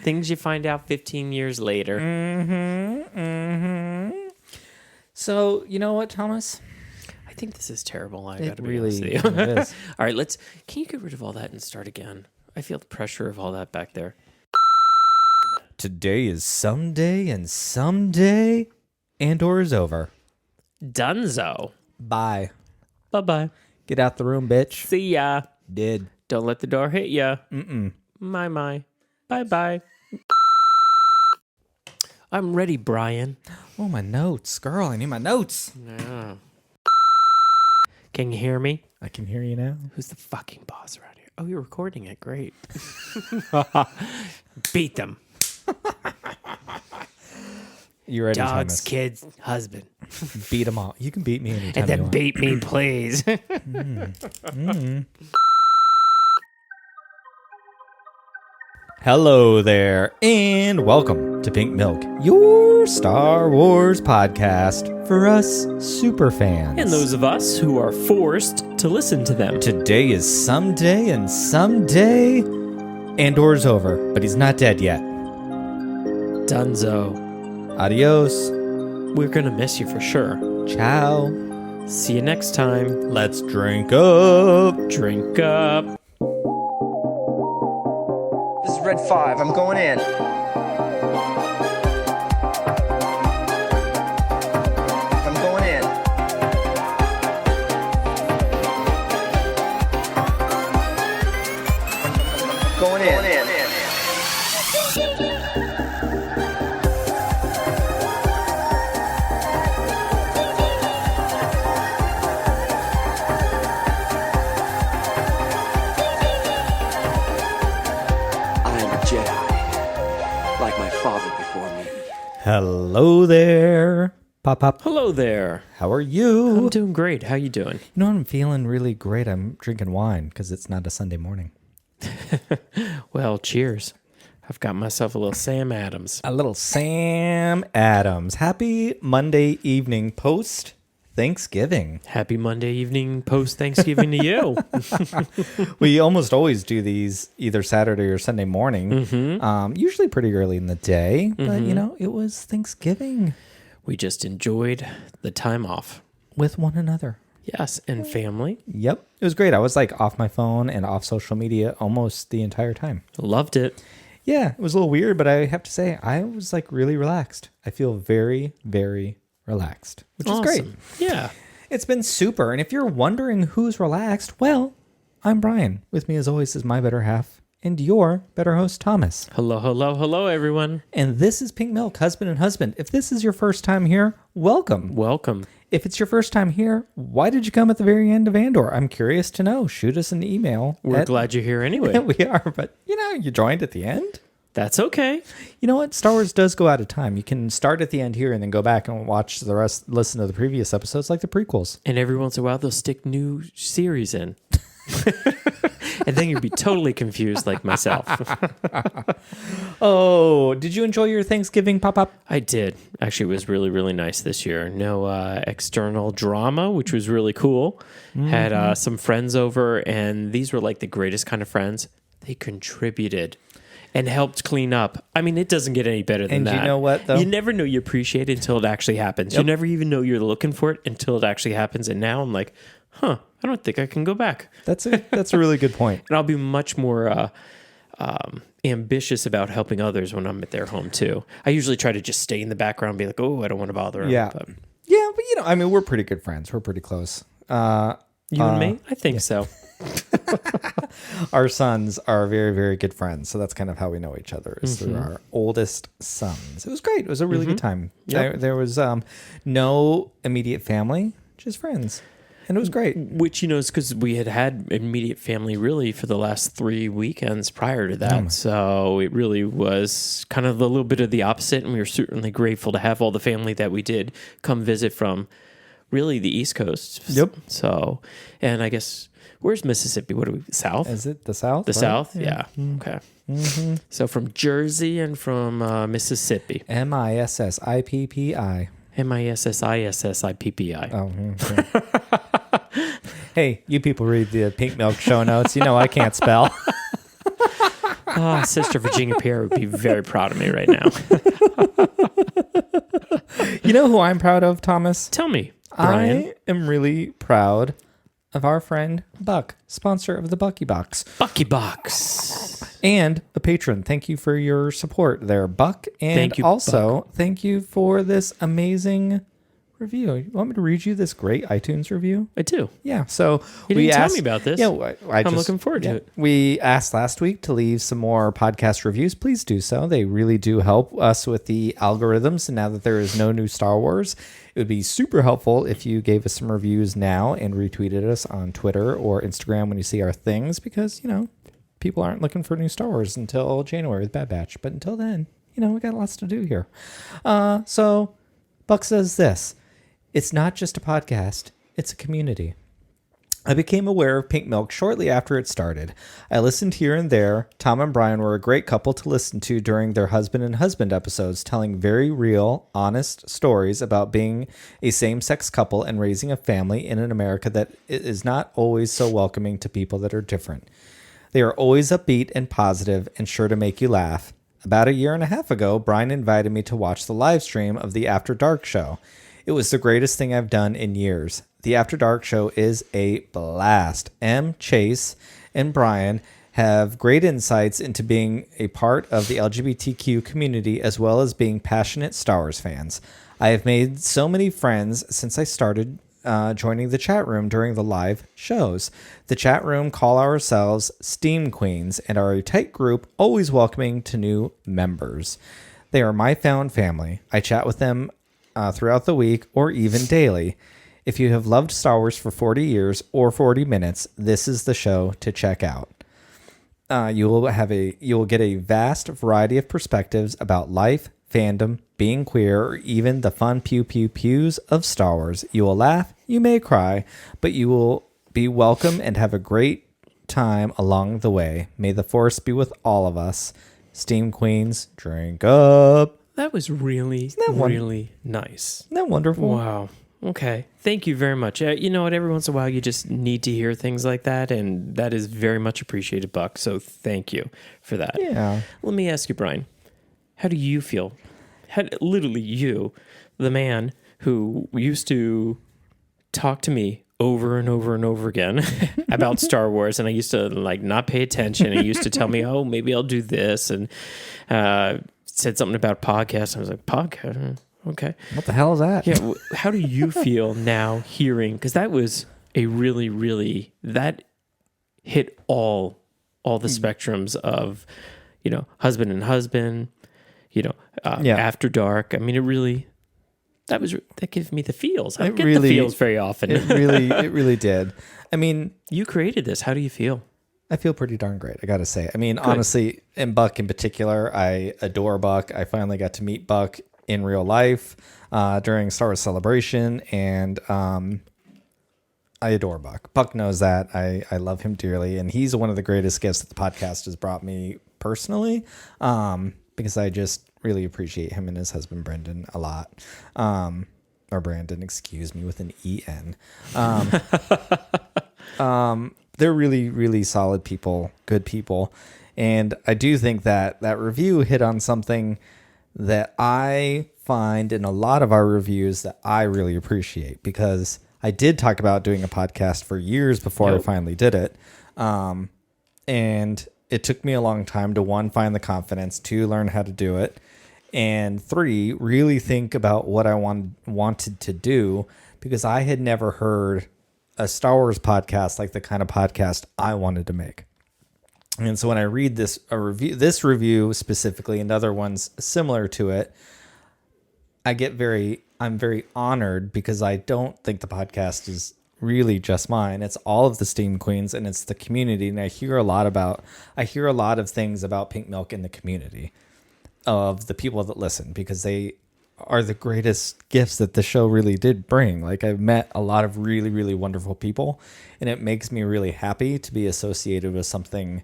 Things you find out 15 years later. So, you know what, Thomas? I think this is terrible. I It gotta be really honest with you. is. All right, can you get rid of all that and start again? I feel the pressure of all that back there. Today is someday, and someday Andor is over. Dunzo. Bye. Bye-bye. Get out the room, bitch. See ya. Did. Don't let the door hit ya. Mm-mm. My. Bye-bye. I'm ready, Bryan. Oh, my notes. Girl, I need my notes. Yeah. Can you hear me? I can hear you now. Who's the fucking boss around here? Oh, you're recording it. Great. Beat them. You ready, Dogs, Thomas? kids, husband. Beat them all. You can beat me anytime And then you want. beat me, please. Hello there, and welcome to Pink Milk, your Star Wars podcast for us super fans. And those of us who are forced to listen to them. Today is someday, and someday Andor's over, but he's not dead yet. Dunzo. Adios. We're going to miss you for sure. Ciao. See you next time. Let's drink up. Drink up. This is Red 5. I'm going in. I'm going in. Going in. I am a Jedi, like my father before me. Hello there. Pop. Hello there. How are you? I'm doing great. How you doing? You know, I'm feeling really great. I'm drinking wine because it's not a Sunday morning. Well, cheers. I've got myself a little Sam Adams. A little Sam Adams. Happy Monday evening post Thanksgiving. Happy Monday evening post-Thanksgiving to you. We almost always do these either Saturday or Sunday morning, usually pretty early in the day. But, you know, it was Thanksgiving We just enjoyed the time off. with one another. Yes, and family. Yep. It was great. I was like off my phone and off social media almost the entire time. Loved it. Yeah, it was a little weird, but I have to say, I was like really relaxed. I feel very, very relaxed, which is great. Awesome. Yeah. It's been super. And if you're wondering who's relaxed, well, I'm Bryan. With me as always is my better half and your better host, Thomas. Hello, everyone. And this is Pink Milk, Husband and Husband. If this is your first time here, welcome. Welcome. If it's your first time here, why did you come at the very end of Andor? I'm curious to know. Shoot us an email. We're glad you're here anyway. We are, but you know, you joined at the end. That's okay. You know what? Star Wars does go out of time. You can start at the end here and then go back and watch the rest, listen to the previous episodes like the prequels. And every once in a while, they'll stick new series in. And then you'll be totally confused like myself. Oh, did you enjoy your Thanksgiving pop-up? I did. Actually, it was really, really nice this year. No external drama, which was really cool. Had some friends over, and these were like the greatest kind of friends. They contributed and helped clean up. I mean, it doesn't get any better than And that. you know what, though? You never know you appreciate it until it actually happens. Yep. You never even know you're looking for it until it actually happens. And now I'm like, I don't think I can go back. That's a really good point. And I'll be much more ambitious about helping others when I'm at their home too. I usually try to just stay in the background and be like, oh, I don't want to bother them. Yeah. But Yeah, but you know, I mean, we're pretty good friends. We're pretty close. you and me? I think so. Our sons are very, very good friends. So that's kind of how we know each other, is through our oldest sons. It was great. It was a really good time. Yep. There was no immediate family, just friends. And it was great. Which, you know, is because we had immediate family really for the last 3 weekends prior to that. So it really was kind of a little bit of the opposite. And we were certainly grateful to have all the family that we did come visit from really the East Coast. Yep. So, and I guess, where's Mississippi? What are we, South? Is it the South? The right? South? Yeah. Okay. So from Jersey and from Mississippi. MISSIPPI. MISSISSIPPI. Oh, okay. Hey, you people read the Pink Milk show notes. You know I can't spell. Oh, Sister Virginia Pierre would be very proud of me right now. You know who I'm proud of, Thomas? Tell me, Bryan. I am really proud of our friend Buck, sponsor of the Bucky Box. Bucky Box. And a patron. Thank you for your support there, Buck. And Thank you, also, Buck. thank you for this amazing review. You want me to read you this great iTunes review? I do. Yeah. So You didn't tell me about this. Yeah, I'm looking forward to it. We asked last week to leave some more podcast reviews. Please do so. They really do help us with the algorithms. And now that there is no new Star Wars, it would be super helpful if you gave us some reviews now and retweeted us on Twitter or Instagram when you see our things, because, you know, people aren't looking for new Star Wars until January with Bad Batch. But until then, you know, we got lots to do here. So Buck says this: it's not just a podcast, it's a community. I became aware of Pink Milk shortly after it started. I listened here and there. Tom and Bryan were a great couple to listen to during their husband and husband episodes, telling very real, honest stories about being a same-sex couple and raising a family in an America that is not always so welcoming to people that are different. They are always upbeat and positive and sure to make you laugh. About a year and a half ago, Bryan invited me to watch the live stream of the After Dark show. It was the greatest thing I've done in years. The After Dark show is a blast. M, Chase, and Bryan have great insights into being a part of the LGBTQ community as well as being passionate Star Wars fans. I have made so many friends since I started joining the chat room during the live shows. The chat room call ourselves Steam Queens and are a tight group, always welcoming to new members. They are my found family. I chat with them throughout the week or even daily. If you have loved Star Wars for 40 years or 40 minutes, this is the show to check out. You will get a vast variety of perspectives about life, fandom, being queer, or even the fun pew pew pews of Star Wars. You will laugh, you may cry, but you will be welcome and have a great time along the way. May the Force be with all of us. Steam Queens, drink up. That was really, really nice. Isn't that wonderful? Wow. Okay. Thank you very much. You know what? Every once in a while, you just need to hear things like that, and that is very much appreciated, Buck. So thank you for that. Yeah. Let me ask you, Bryan, how do you feel? Literally you, the man who used to talk to me over and over and over again about Star Wars, and I used to like not pay attention. And he used to tell me, "Oh, maybe I'll do this," and said something about podcasts. I was like, "Podcast? Okay, What the hell is that?" yeah." How do you feel now hearing? Because that was a really, really that hit all the spectrums of, you know, husband and husband, you know, After Dark. I mean, it really. That gave me the feels. I don't get the feels very often. It really did. I mean, you created this. How do you feel? I feel pretty darn great, I got to say. I mean, honestly, and Buck in particular, I adore Buck. I finally got to meet Buck in real life during Star Wars Celebration, and I adore Buck. Buck knows that. I love him dearly, and he's one of the greatest gifts that the podcast has brought me personally, because I just really appreciate him and his husband Brendan a lot. Or Brandon, excuse me, with an E-N. They're really, really solid people, good people. And I do think that that review hit on something that I find in a lot of our reviews that I really appreciate, because I did talk about doing a podcast for years before I finally did it. And it took me a long time to, 1, find the confidence, 2, learn how to do it, and 3, really think about what I wanted to do, because I had never heard a Star Wars podcast like the kind of podcast I wanted to make. And so when I read this review specifically, and other ones similar to it, I'm very honored, because I don't think the podcast is really just mine. It's all of the Steam Queens, and it's the community. And I hear a lot of things about Pink Milk in the community of the people that listen, because they are the greatest gifts that the show really did bring. Like, I've met a lot of really, really wonderful people, and it makes me really happy to be associated with something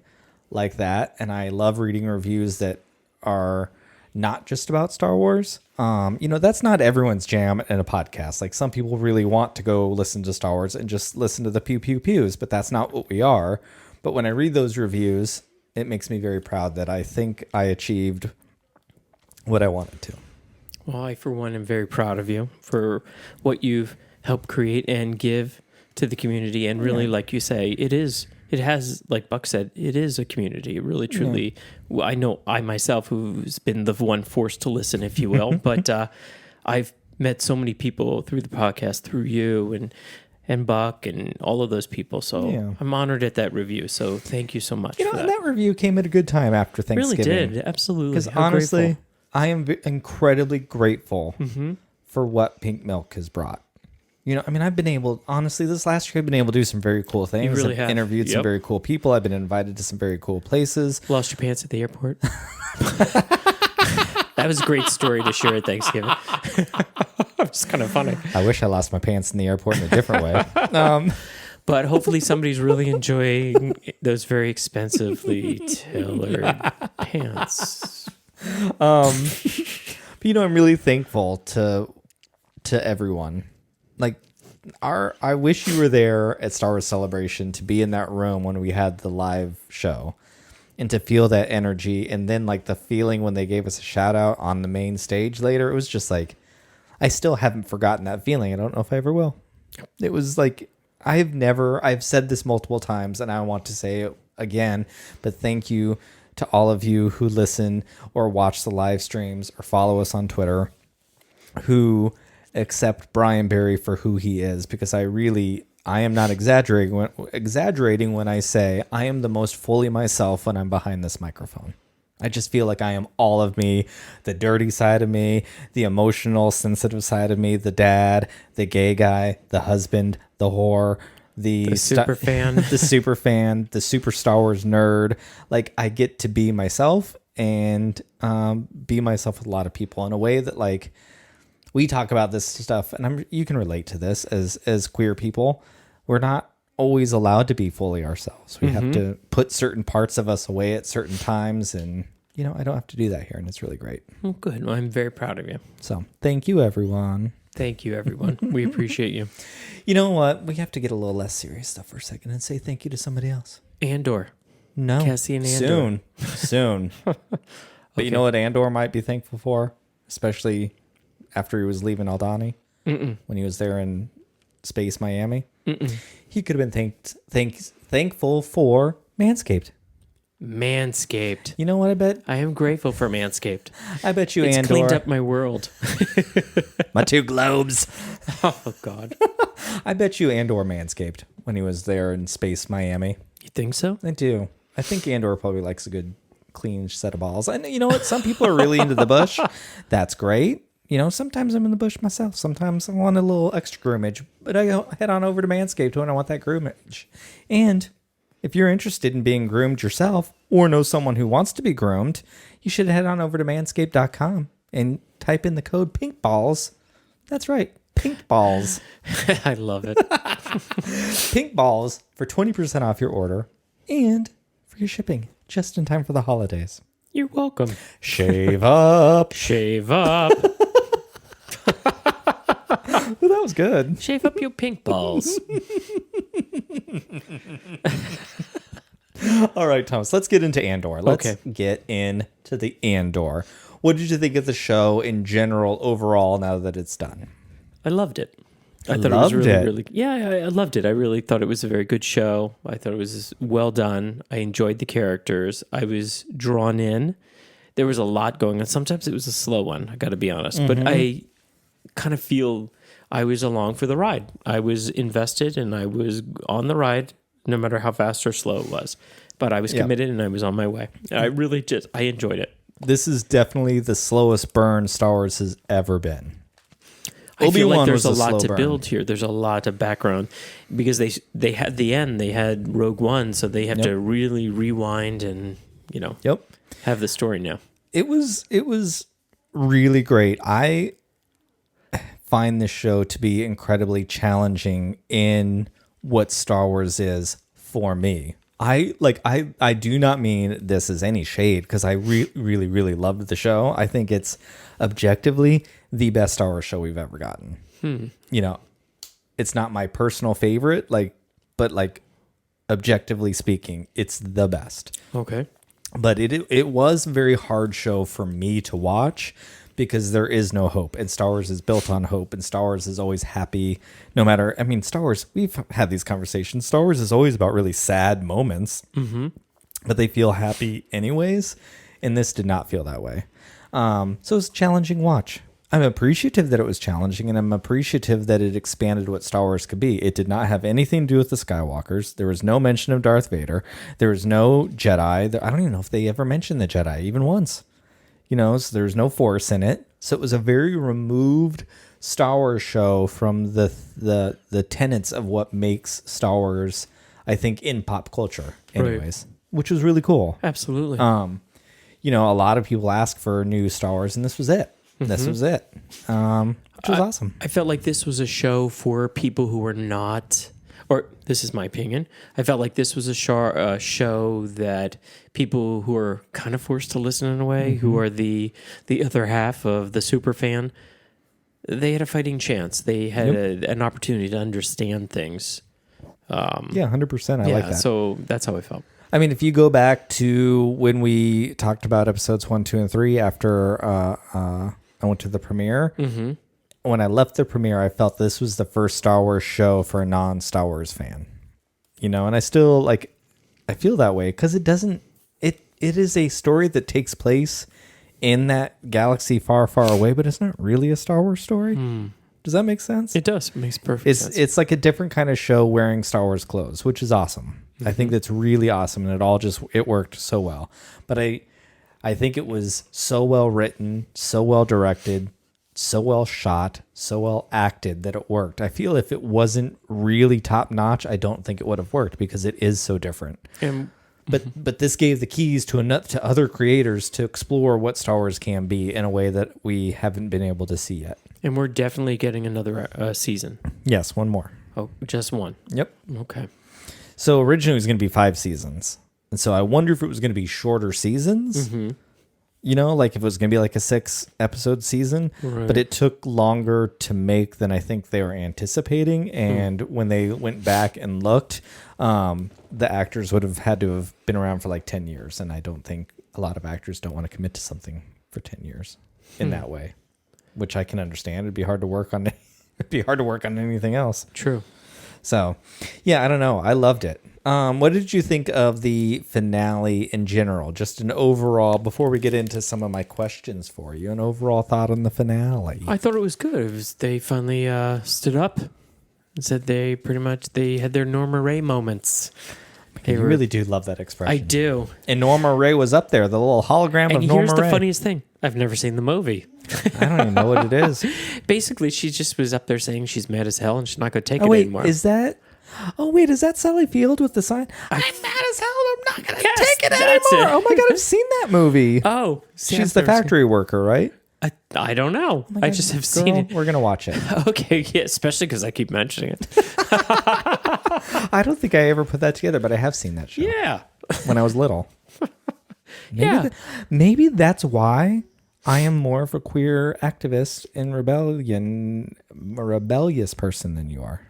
like that. And I love reading reviews that are not just about Star Wars. You know, that's not everyone's jam in a podcast. Like, some people really want to go listen to Star Wars and just listen to the pew pew pews, but that's not what we are. But when I read those reviews, it makes me very proud that I think I achieved what I wanted to. Well, I, for one, am very proud of you for what you've helped create and give to the community. And really, like you say, it has, like Buck said, it is a community. It really, truly, well, I know I myself, who's been the one forced to listen, if you will, but I've met so many people through the podcast, through you and Buck and all of those people. So I'm honored at that review. So thank you so much. You know, and that review came at a good time after Thanksgiving. Really did. Absolutely. Because honestly, I am incredibly grateful for what Pink Milk has brought. You know, I mean, I've been able, honestly, this last year, I've been able to do some very cool things. You really I've have. interviewed some very cool people. I've been invited to some very cool places. Lost your pants at the airport. That was a great story to share at Thanksgiving. It's kind of funny. I wish I lost my pants in the airport in a different way. But hopefully somebody's really enjoying those very expensively tailored pants. But, you know, I'm really thankful to everyone. Like, I wish you were there at Star Wars Celebration to be in that room when we had the live show and to feel that energy. And then, like, the feeling when they gave us a shout out on the main stage later, it was just like, I still haven't forgotten that feeling. I don't know if I ever will. It was like, I've said this multiple times and I want to say it again, but thank you to all of you who listen or watch the live streams or follow us on Twitter, who accept Brian Barry for who he is, because I am not exaggerating when I say I am the most fully myself when I'm behind this microphone. I just feel like I am all of me, the dirty side of me, the emotional, sensitive side of me, the dad, the gay guy, the husband, the whore, the super fan, the super fan, the super Star Wars nerd. Like, I get to be myself and be myself with a lot of people in a way that, like, we talk about this stuff, and you can relate to this as queer people. We're not always allowed to be fully ourselves. We have to put certain parts of us away at certain times, and, you know, I don't have to do that here, and it's really great. Well, good. Well, I'm very proud of you. So thank you, everyone. Thank you, everyone. We appreciate you. You know what? We have to get a little less serious stuff for a second and say thank you to somebody else. Andor. No. Cassian Andor. Soon. But you know what Andor might be thankful for? Especially after he was leaving Aldani. When he was there in Space Miami. He could have been thankful for Manscaped. Manscaped. You know what I bet? I am grateful for Manscaped. I bet you It's Andor cleaned up my world. my two globes. Oh, God. I bet you Andor Manscaped when he was there in Space Miami. You think so? I do. I think Andor probably likes a good clean set of balls. And you know what? Some people are really into the bush. That's great. You know, sometimes I'm in the bush myself. Sometimes I want a little extra groomage. But I go head on over to Manscaped when I want that groomage. And if you're interested in being groomed yourself or know someone who wants to be groomed, you should head on over to manscaped.com and type in the code PINKBALLS. That's right, PINKBALLS. I love it. PINKBALLS for 20% off your order and for your shipping just in time for the holidays. You're welcome. Shave up. Shave up. Ooh, that was good. Shave up your pink balls. All right, Thomas, let's get into Andor. Let's get into the Andor. What did you think of the show in general, overall, now that it's done? I loved it. I thought loved it was it. really, yeah, I loved it. I really thought it was a very good show. I thought it was well done. I enjoyed the characters. I was drawn in. There was a lot going on. Sometimes it was a slow one, I got to be honest. But I kind of feel I was along for the ride. I was invested and I was on the ride, no matter how fast or slow it was. But I was committed and I was on my way. I really I enjoyed it. This is definitely the slowest burn Star Wars has ever been. I feel like there's was a lot slow to burn. build here. There's a lot of background because they had the end. They had Rogue One, so they have to really rewind and have the story now. It was really great. I find this show to be incredibly challenging in what Star Wars is for me. I do not mean this as any shade because I really loved the show. I think it's objectively the best Star Wars show we've ever gotten. You know, it's not my personal favorite, but objectively speaking, it's the best. Okay. But it was a very hard show for me to watch because there is no hope. And Star Wars is built on hope. And Star Wars is always happy no matter. I mean, Star Wars, we've had these conversations. Star Wars is always about really sad moments, but they feel happy anyways. And this did not feel that way. So it was a challenging watch. I'm appreciative that it was challenging, and I'm appreciative that it expanded what Star Wars could be. It did not have anything to do with the Skywalkers. There was no mention of Darth Vader. There was no Jedi. I don't even know if they ever mentioned the Jedi, even once. So there's no Force in it. So it was a very removed Star Wars show from the tenets of what makes Star Wars, I think, in pop culture anyways, which was really cool. Absolutely. A lot of people ask for new Star Wars, and this was it. This was it, which was awesome. I felt like this was a show for people who were not, or this is my opinion, I felt like this was a show that people who are kind of forced to listen in a way, who are the other half of the super fan, they had a fighting chance. They had an opportunity to understand things. 100%. I like that. So that's how I felt. I mean, if you go back to when we talked about episodes 1, 2, and 3 after I went to the premiere. Mm-hmm. When I left the premiere, I felt this was the first Star Wars show for a non-Star Wars fan. And I still I feel that way because it is a story that takes place in that galaxy far, far away, but it's not really a Star Wars story. Does that make sense? It does. It makes perfect sense. It's like a different kind of show wearing Star Wars clothes, which is awesome. Mm-hmm. I think that's really awesome, and it worked so well. But I think it was so well written, so well directed, so well shot, so well acted that it worked. I feel if it wasn't really top notch, I don't think it would have worked because it is so different. But this gave the keys to other creators to explore what Star Wars can be in a way that we haven't been able to see yet. And we're definitely getting another season. Yes, one more. Oh, just one. Yep. Okay. So originally it was going to be 5 seasons. And so I wonder if it was going to be shorter seasons, if it was going to be like a 6-episode season, but it took longer to make than I think they were anticipating. And when they went back and looked, the actors would have had to have been around for like 10 years. And I don't think a lot of actors don't want to commit to something for 10 years in that way, which I can understand. It'd be hard to work on. It'd be hard to work on anything else. True. So, yeah, I don't know. I loved it. What did you think of the finale in general? Just an overall, before we get into some of my questions for you, an overall thought on the finale. I thought it was good. They finally stood up and said they had their Norma Ray moments. You really do love that expression. I do. And Norma Ray was up there, the little hologram of Norma Ray. And here's the funniest thing. I've never seen the movie. I don't even know what it is. Basically, she just was up there saying she's mad as hell and she's not going to take it wait, anymore. Is that... Oh, wait, is that Sally Field with the sign? I'm mad as hell. I'm not going to take it anymore. Oh, my God, I've seen that movie. Oh. She's the factory worker, right? I don't know. Oh, I just have seen it. We're going to watch it. Okay, yeah, especially because I keep mentioning it. I don't think I ever put that together, but I have seen that show. Yeah. When I was little. Maybe that's why I am more of a queer activist and rebellious person than you are.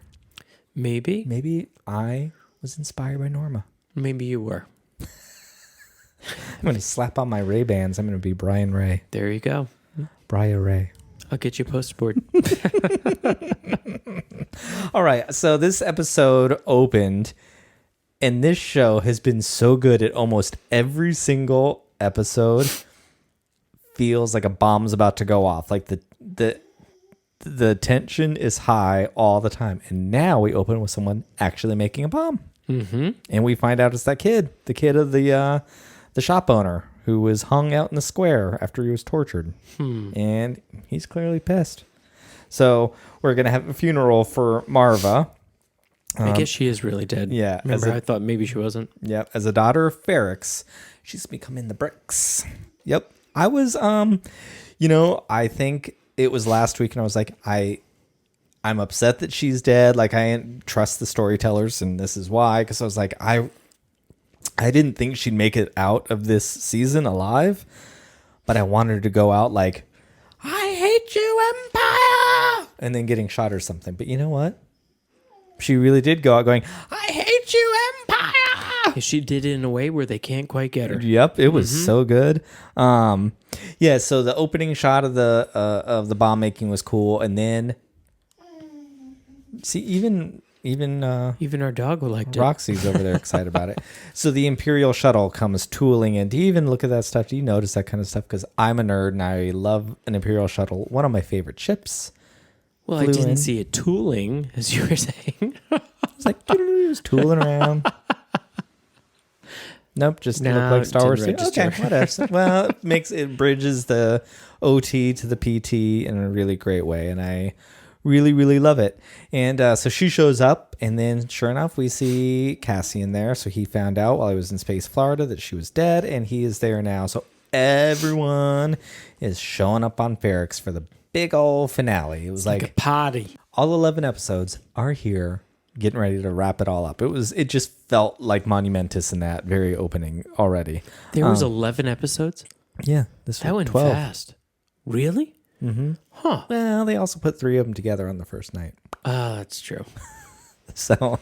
Maybe. Maybe I was inspired by Norma. Maybe you were. I'm going to slap on my Ray-Bans. I'm going to be Brian Ray. There you go. Brian Ray. I'll get you a poster board. All right. So this episode opened, and this show has been so good at almost every single episode feels like a bomb's about to go off. Like the tension is high all the time. And now we open with someone actually making a bomb. Mm-hmm. And we find out it's that kid, the kid of the shop owner who was hung out in the square after he was tortured. And he's clearly pissed. So we're going to have a funeral for Marva. I guess she is really dead. Yeah. Remember, I thought maybe she wasn't. Yeah. As a daughter of Ferrix, she's becoming the bricks. Yep. I was, I think it was last week and I was like, I'm upset that she's dead. Like, I didn't trust the storytellers, and this is why. Because I was like, I didn't think she'd make it out of this season alive, but I wanted her to go out like, I hate you, Empire, and then getting shot or something. But you know what? She really did go out going, I hate you, Empire. She did it in a way where they can't quite get her. Yep, it was so good. Yeah, so the opening shot of the bomb making was cool, and then see even Even our dog liked it. Roxy's over there excited about it. So the Imperial shuttle comes tooling in. Do you even look at that stuff? Do you notice that kind of stuff? Because I'm a nerd and I love an Imperial shuttle. One of my favorite ships. Well, I flew didn't in. see it tooling, as you were saying. It's like it was tooling around. Nope, just No, looked like Star Wars. didn't register. Okay, whatever. Well, it bridges the OT to the PT in a really great way, and I really, really love it. And so she shows up, and then sure enough, we see Cassian there. So he found out while he was in Space Florida that she was dead, and he is there now. So everyone is showing up on Ferrix for the big old finale. It was Like a party. all 11 episodes are here, getting ready to wrap it all up. It just felt like monumentous in that very opening already. There was 11 episodes? Yeah, this That was went 12. fast. Really? Mm-hmm. Huh. Well, they also put 3 of them together on the first night. That's true. So,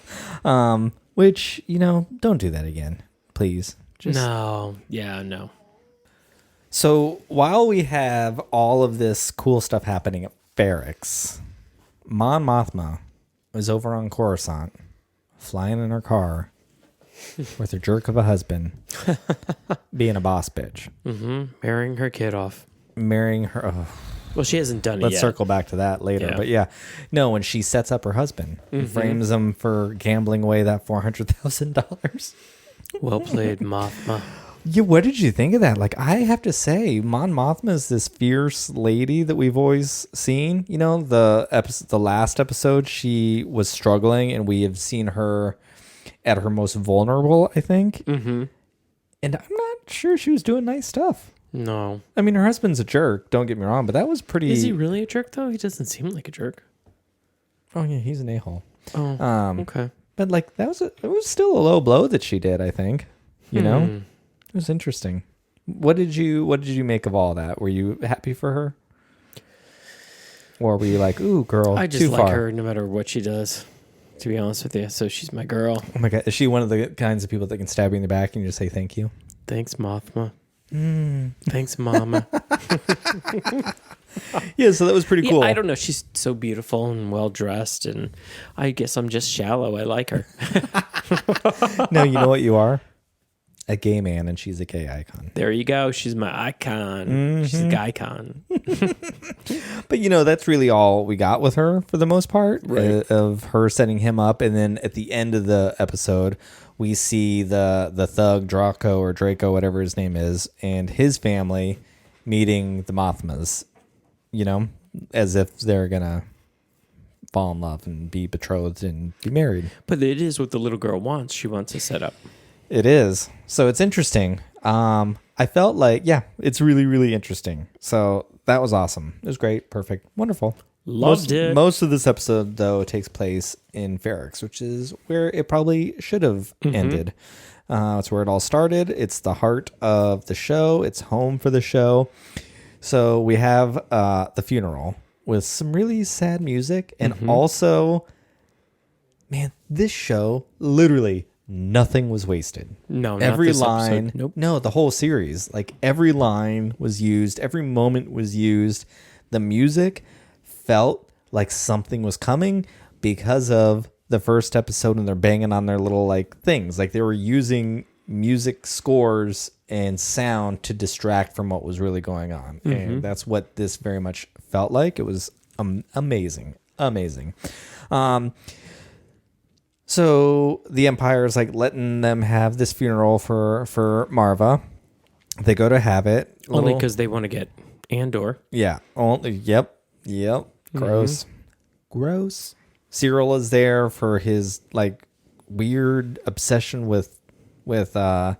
which, don't do that again, please. No. Yeah, no. So while we have all of this cool stuff happening at Ferrix, Mon Mothma is over on Coruscant, flying in her car with her jerk of a husband, being a boss bitch, Marrying her kid off. marrying her. Oh, Well, she hasn't done it let's yet. circle back to that later. Yeah. But yeah, no, when she sets up her husband, and frames him for gambling away that $400,000. Well played, Mothma. Yeah, what did you think of that? Like, I have to say, Mon Mothma is this fierce lady that we've always seen. The last episode, she was struggling, and we have seen her at her most vulnerable, I think. Mm-hmm. And I'm not sure she was doing nice stuff. No. I mean, her husband's a jerk, don't get me wrong, but that was pretty... Is he really a jerk, though? He doesn't seem like a jerk. Oh, yeah, he's an a-hole. Oh, okay. But, like, it was still a low blow that she did, I think. You know? It was interesting. What did you make of all that? Were you happy for her? Or were you like, ooh, girl, I just too like far? her no matter what she does, to be honest with you. So she's my girl. Oh my God. Is she one of the kinds of people that can stab you in the back and you just say thank you? Thanks, Mothma. Thanks, Mama. Yeah, so that was pretty cool. Yeah, I don't know. She's so beautiful and well dressed, and I guess I'm just shallow. I like her. No, you know what you are? A gay man, and she's a gay icon. There you go. She's my icon. She's a icon. But, that's really all we got with her for the most part, Right. of her setting him up. And then at the end of the episode, we see the thug Draco, whatever his name is, and his family meeting the Mothmas, as if they're going to fall in love and be betrothed and be married. But it is what the little girl wants. She wants a setup. It is. So it's interesting. I felt like, it's really, really interesting. So that was awesome. It was great. Perfect. Wonderful. Loved it. Most of this episode, though, takes place in Ferrix, which is where it probably should have ended. It's where it all started. It's the heart of the show. It's home for the show. So we have the funeral with some really sad music. And also, man, this show, literally, nothing was wasted. No, every not this line. episode. Nope. No, the whole series. Like, every line was used. Every moment was used. The music felt like something was coming because of the first episode, and they're banging on their little things. Like, they were using music scores and sound to distract from what was really going on. And that's what this very much felt like. It was amazing. So the Empire is letting them have this funeral for Marva. They go to have it. Only because they want to get Andor. Yeah. Only. Yep. Gross. Gross. Cyril is there for his weird obsession with whatever.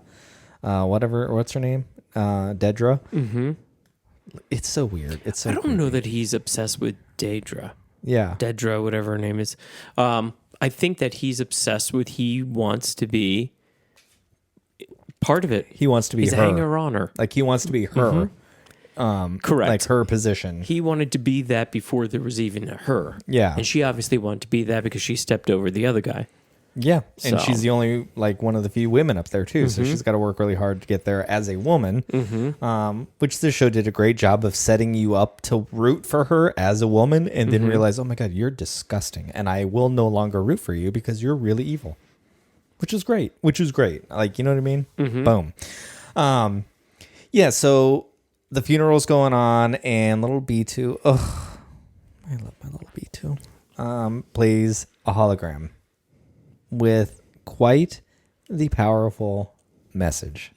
What's her name? Dedra. Mm-hmm. It's so weird. It's so. I don't know that he's obsessed with Daedra. Yeah. Dedra, whatever her name is. I think that he's obsessed with. He wants to be part of it. He wants to be He's her. a hanger-oner. He wants to be her. Correct. Her position. He wanted to be that before there was even a her. Yeah. And she obviously wanted to be that because she stepped over the other guy. Yeah, and So- she's the only like one of the few women up there too, so she's got to work really hard to get there as a woman. Which this show did a great job of setting you up to root for her as a woman, and then realize, oh my god, you're disgusting, and I will no longer root for you because you're really evil. Which is great. Like, you know what I mean? Boom. Yeah. So the funeral's going on, and little B2. Oh, I love my little B2. Plays a hologram with quite the powerful message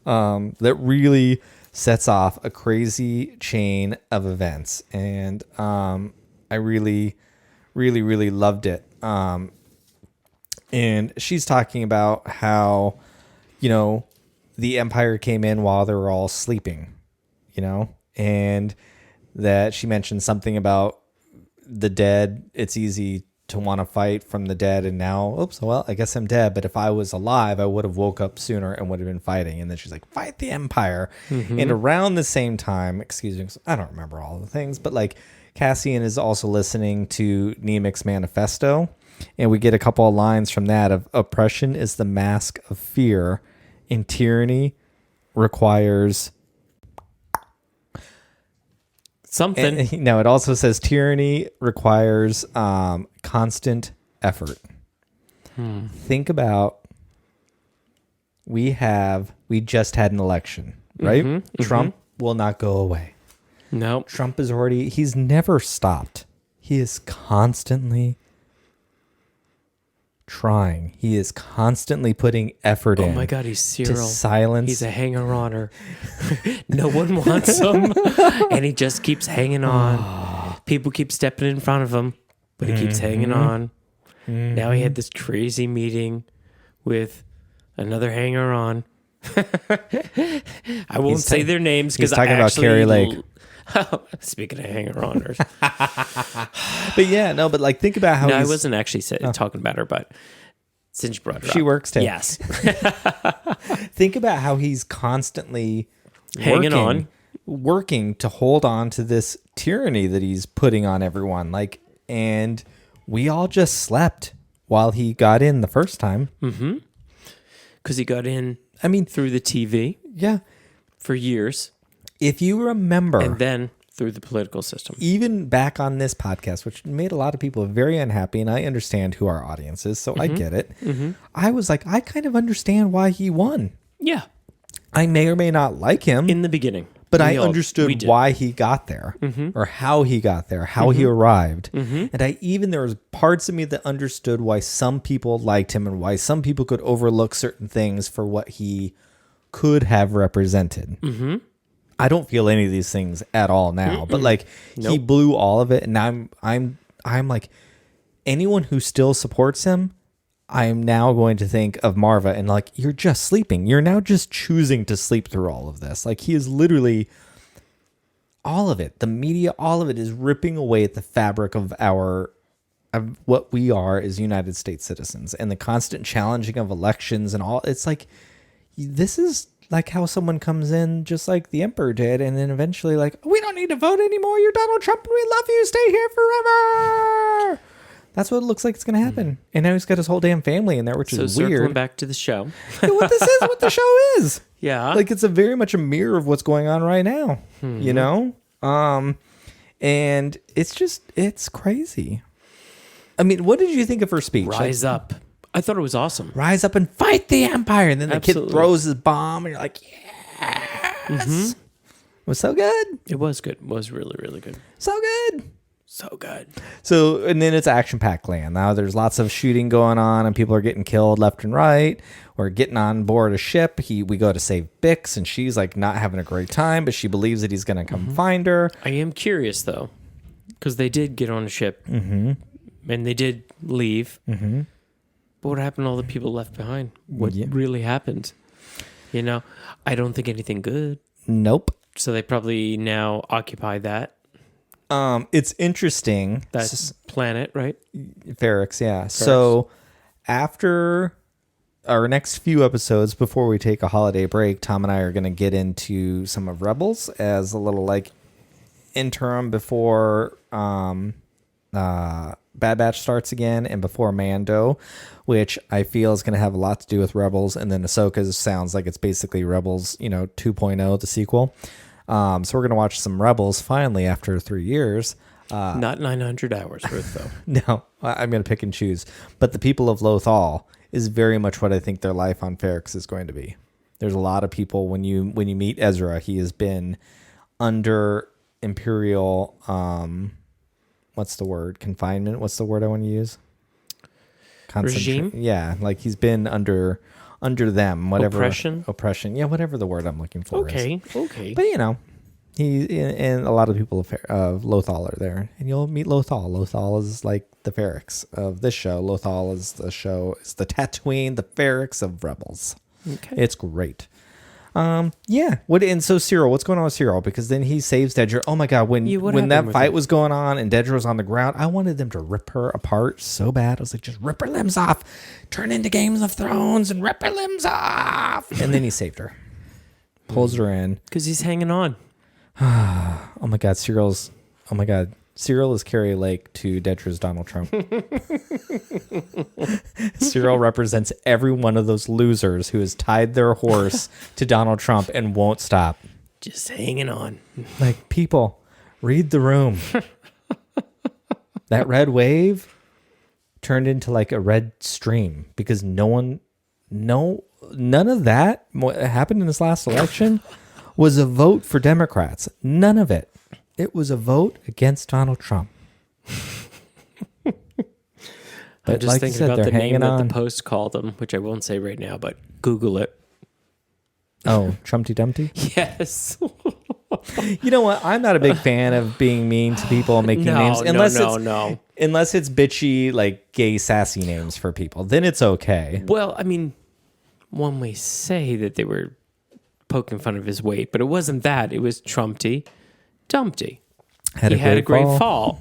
that really sets off a crazy chain of events. And I really, really, really loved it. And she's talking about how, you know, the Empire came in while they were all sleeping, you know, and that she mentioned something about the dead. It's easy to want to fight from the dead, and now, oops, well, I guess I'm dead, but if I was alive, I would have woke up sooner and would have been fighting. And then she's like, fight the Empire. And around the same time, excuse me, I don't remember all the things, but like Cassian is also listening to Nemec's manifesto, and we get a couple of lines from that of oppression is the mask of fear, and tyranny requires Something. And, no, it also says tyranny requires constant effort. Think about we just had an election, right? Trump will not go away. No. Trump is he's never stopped. He is constantly trying. He is constantly putting effort in. Oh my God, he's Cyril. To silence. He's a hanger-oner. No one wants him, and he just keeps hanging on. People keep stepping in front of him, but he keeps hanging on. Now he had this crazy meeting with another hanger-on. I won't say their names because he's talking about Carrie Lake. Speaking of hanger-oners. But yeah, no, but like think about how No, I wasn't actually talking about her, but since you brought her she up. works too. Yes. Think about how he's constantly Hanging working to hold on to this tyranny that he's putting on everyone. Like, and we all just slept while he got in the first time. Because he got in, I mean, through the TV yeah. for years, If you remember, and then through the political system. even back on this podcast, which made a lot of people very unhappy, and I understand who our audience is, so I get it. I was like, I kind of understand why he won. Yeah. I may or may not like him, In the beginning. but We I all- we understood did. why he got there or how he got there, how he arrived. And there was parts of me that understood why some people liked him and why some people could overlook certain things for what he could have represented. I don't feel any of these things at all now, but like he blew all of it. And I'm like, anyone who still supports him, I'm now going to think of Marva and like, you're just sleeping. You're now just choosing to sleep through all of this. Like he is literally all of it. The media, all of it is ripping away at the fabric of what we are as United States citizens, and the constant challenging of elections and all. It's like, this is like how someone comes in just like the emperor did, and then eventually like, we don't need to vote anymore. You're Donald Trump and we love you. Stay here forever. That's what it looks like it's going to happen. And now he's got his whole damn family in there, which So is circling weird. back to the show. What this is, what the show is. Yeah. Like it's a very much a mirror of what's going on right now, you know? And it's crazy. I mean, what did you think of her speech? Rise up. I thought it was awesome. Rise up and fight the Empire. And then the Absolutely. kid throws his bomb and you're like, yes. It was so good. It was good. It was really, really good. So good. So good. So, and then it's action-packed land. Now there's lots of shooting going on and people are getting killed left and right. We're getting on board a ship. We go to save Bix and she's like not having a great time, but she believes that he's going to come find her. I am curious, though, because they did get on a ship and they did leave. But what happened to all the people left behind? What really happened? You know, I don't think anything good. Nope. So they probably now occupy that It's interesting. planet, right? Ferrex, yeah. So after our next few episodes, before we take a holiday break, Tom and I are going to get into some of Rebels as a little like interim before Bad Batch starts again and before Mando, which I feel is going to have a lot to do with Rebels. And then Ahsoka sounds like it's basically Rebels, 2.0, the sequel. So we're going to watch some Rebels finally after 3 years. Not 900 hours worth, though. No, I'm going to pick and choose. But the people of Lothal is very much what I think their life on Ferrix is going to be. There's a lot of people, when you meet Ezra, he has been under Imperial... what's the word? Confinement? What's the word I want to use? Regime? Yeah, like he's been under them, whatever. Oppression. Yeah, whatever the word I'm looking for is. Okay. But he and a lot of people of Lothal are there, and you'll meet Lothal. Lothal is like the Ferrix of this show. Lothal is the Tatooine, the Ferrix of Rebels. Okay. It's great. Yeah. And so Cyril, what's going on with Cyril? Because then he saves Dedra. Oh my God. When that fight was going on and Dedra was on the ground, I wanted them to rip her apart so bad. I was like, just rip her limbs off, turn into Games of Thrones and rip her limbs off. And then he saved her, pulls her in. Because he's hanging on. Oh my God. Cyril is Carrie Lake to Dedra's Donald Trump. Cyril represents every one of those losers who has tied their horse to Donald Trump and won't stop. Just hanging on. Like, people, read the room. That red wave turned into like a red stream because none of that what happened in this last election was a vote for Democrats. None of it. It was a vote against Donald Trump. I'm just thinking about the name that the Post called him, which I won't say right now, but Google it. Oh, Trumpty Dumpty? Yes. You know what? I'm not a big fan of being mean to people and making names. Unless it's bitchy, like gay, sassy names for people. Then it's okay. Well, I mean, one may say that they were poking fun of his weight, but it wasn't that. It was Trumpty Dumpty. He had a great fall.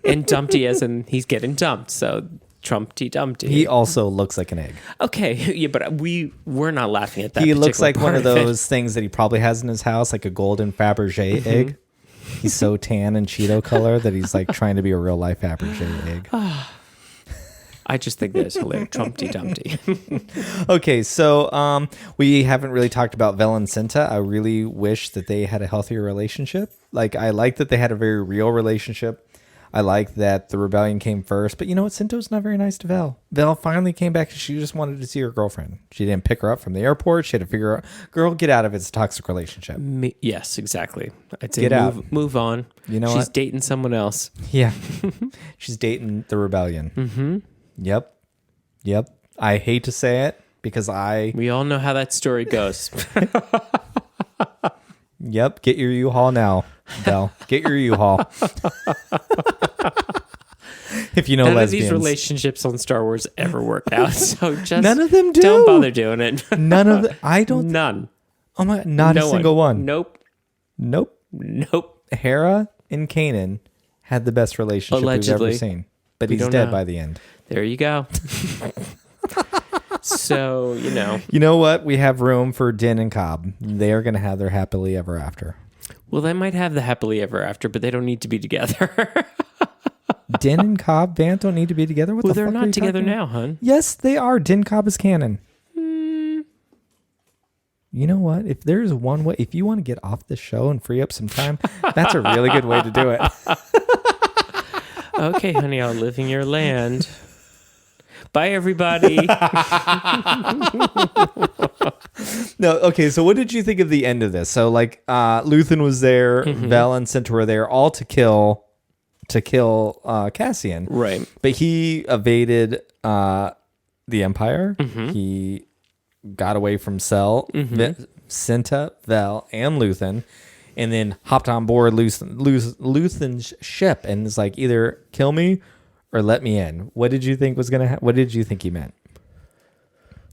And Dumpty as in he's getting dumped. So Trumpty Dumpty. He also looks like an egg. Okay. Yeah, but we're not laughing at that. He looks like one of those things that he probably has in his house, like a golden Fabergé egg. He's so tan and Cheeto color that he's like trying to be a real life Fabergé egg. I just think that's hilarious. Trumpty Dumpty. Okay, so we haven't really talked about Vel and Cinta. I really wish that they had a healthier relationship. Like, I like that they had a very real relationship. I like that the rebellion came first. But you know what? Cinta was not very nice to Vel. Vel finally came back and she just wanted to see her girlfriend. She didn't pick her up from the airport. She had to figure out, girl, get out of it. It's a toxic relationship. Yes, exactly. I'd say move on. You know She's dating someone else. Yeah. She's dating the rebellion. Mm-hmm. Yep. I hate to say it because we all know how that story goes. Yep. Get your U-Haul now, Vel. Get your U-Haul. If you know none lesbians. of these relationships on Star Wars ever work out. So just none of them do. Don't bother doing it. None of them. I don't. None. Oh my! Not a single one. Nope. Hera and Kanan had the best relationship Allegedly. we've ever seen, but he's dead by the end. There you go. So, You know what? We have room for Din and Cobb. They are going to have their happily ever after. Well, they might have the happily ever after, but they don't need to be together. Din and Cobb, Vant don't need to be together? Well, they're not together now, hon. Yes, they are. Din Cobb is canon. You know what? If there's one way, if you want to get off the show and free up some time, that's a really good way to do it. Okay, honey, I'll live in your land. Bye, everybody. No, okay, so what did you think of the end of this? So, like, Luthen was there, Vel and Cinta were there, all to kill Cassian. Right. But he evaded the Empire. He got away from Cinta, Vel, and Luthen, and then hopped on board Luthen's ship and was like, either kill me or let me in. What did you think was gonna? What did you think he meant?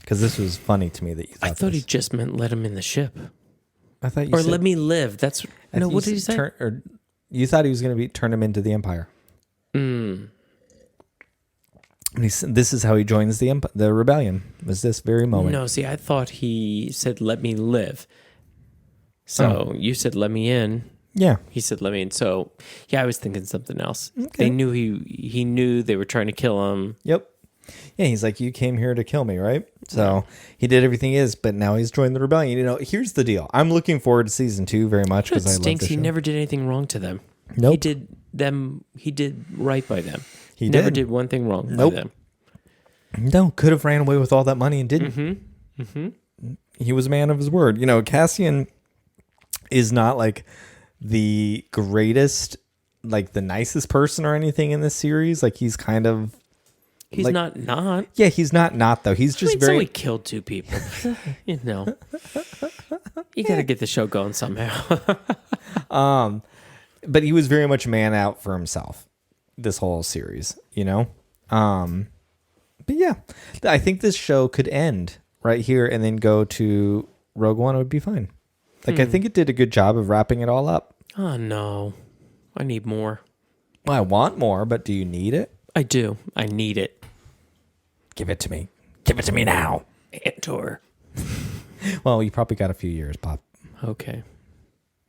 Because this was funny to me that you thought. I thought he just meant let him in the ship. I thought you or said, let me live. That's no. What did he say? Or you thought he was going to turn him into the Empire. This is how he joins the rebellion. Was this very moment? No, see, I thought he said let me live. So you said let me in. Yeah. He said Levine. So, yeah, I was thinking something else. They knew he knew they were trying to kill him. Yep. Yeah, he's like, you came here to kill me, right? So he did everything he is, but now he's joined the rebellion. You know, here's the deal. I'm looking forward to season 2 very much because I love stinks. the show. He never did anything wrong to them. Nope. He did right by them. He never did. did one thing wrong Nope. by them. No, could have ran away with all that money and didn't. He was a man of his word. You know, Cassian is not like the greatest, like the nicest person or anything in this series. Like he's kind of... He's like, not. Yeah, he's not though. He's just very... Somebody killed 2 people. You know. You got to get the show going somehow. But he was very much man out for himself this whole series, you know? But yeah, I think this show could end right here and then go to Rogue One. It would be fine. Like, I think it did a good job of wrapping it all up. Oh, no. I need more. Well, I want more, but do you need it? I do. I need it. Give it to me. Give it to me now. Andor. Well, you probably got a few years, Bob. Okay.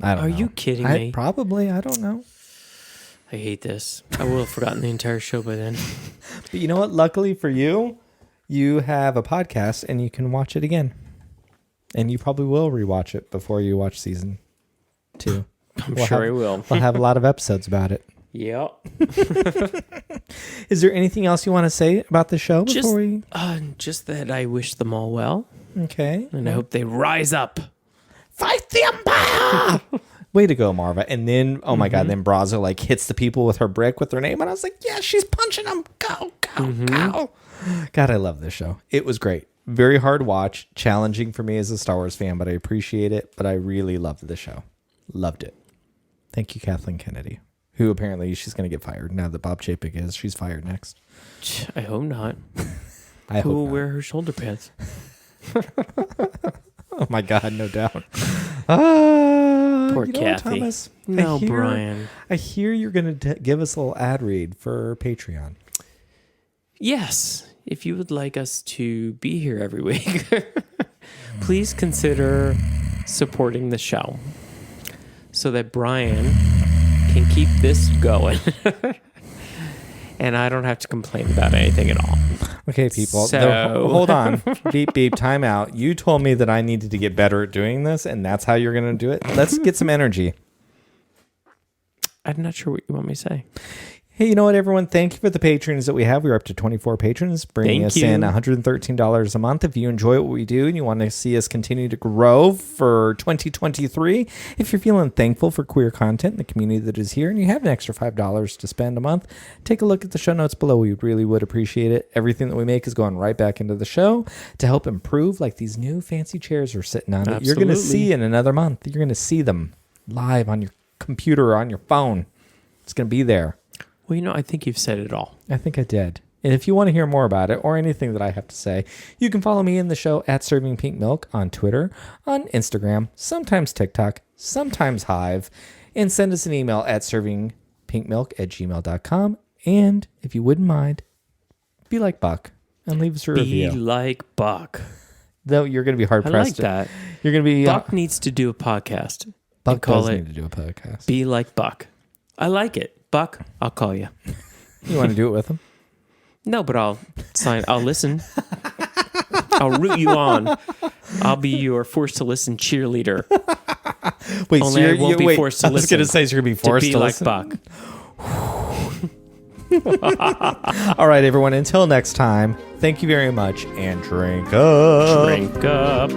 I don't know. Are you kidding me? Probably. I don't know. I hate this. I will have forgotten the entire show by then. But you know what? Luckily for you, you have a podcast and you can watch it again. And you probably will rewatch it before you watch season 2. I'm sure I will. We'll have a lot of episodes about it. Yep. Is there anything else you want to say about the show before we... Just that I wish them all well. Okay. And I hope they rise up. Fight the Empire! Way to go, Marva. And then, oh my God, then Brazo like hits the people with her brick with her name. And I was like, yeah, she's punching them. Go, go, go. God, I love this show. It was great. Very hard watch. Challenging for me as a Star Wars fan, but I appreciate it. But I really loved the show. Loved it. Thank you, Kathleen Kennedy, who apparently she's going to get fired now that Bob Chapek is. She's fired next. I hope not. I Who hope will not. wear her shoulder pads? Oh my God, no doubt. Poor you know what, Kathy. Thomas? No, Brian. I hear you're going to give us a little ad read for Patreon. Yes. If you would like us to be here every week, please consider supporting the show so that Brian can keep this going. And I don't have to complain about anything at all. Okay, people. So- Hold on. Beep, beep, time out. You told me that I needed to get better at doing this, and that's how you're going to do it? Let's get some energy. I'm not sure what you want me to say. Hey, you know what, everyone? Thank you for the patrons that we have. We're up to 24 patrons, bringing Thank us you. in $113 a month. If you enjoy what we do and you want to see us continue to grow for 2023, if you're feeling thankful for queer content in the community that is here and you have an extra $5 to spend a month, take a look at the show notes below. We really would appreciate it. Everything that we make is going right back into the show to help improve, like these new fancy chairs we're sitting on. That you're going to Absolutely. see in another month. You're going to see them live on your computer or on your phone. It's going to be there. Well, you know, I think you've said it all. I think I did. And if you want to hear more about it or anything that I have to say, you can follow me in the show at Serving Pink Milk on Twitter, on Instagram, sometimes TikTok, sometimes Hive, and send us an email at servingpinkmilk@gmail.com. And if you wouldn't mind, be like Buck and leave us a Be review. like Buck. Though you're going to be hard I pressed. like that. You're going to be Buck needs to do a podcast. Buck and call does it need to do a podcast. Be Like Buck. I like it. Buck, I'll call you. You want to do it with him? No, but I'll listen. I'll root you on. I'll be your forced to listen cheerleader. Wait, Only I won't be forced to I was listen. going to say so you're going to be forced be to like listen. Buck. All right, everyone. Until next time, thank you very much and drink up. Drink up.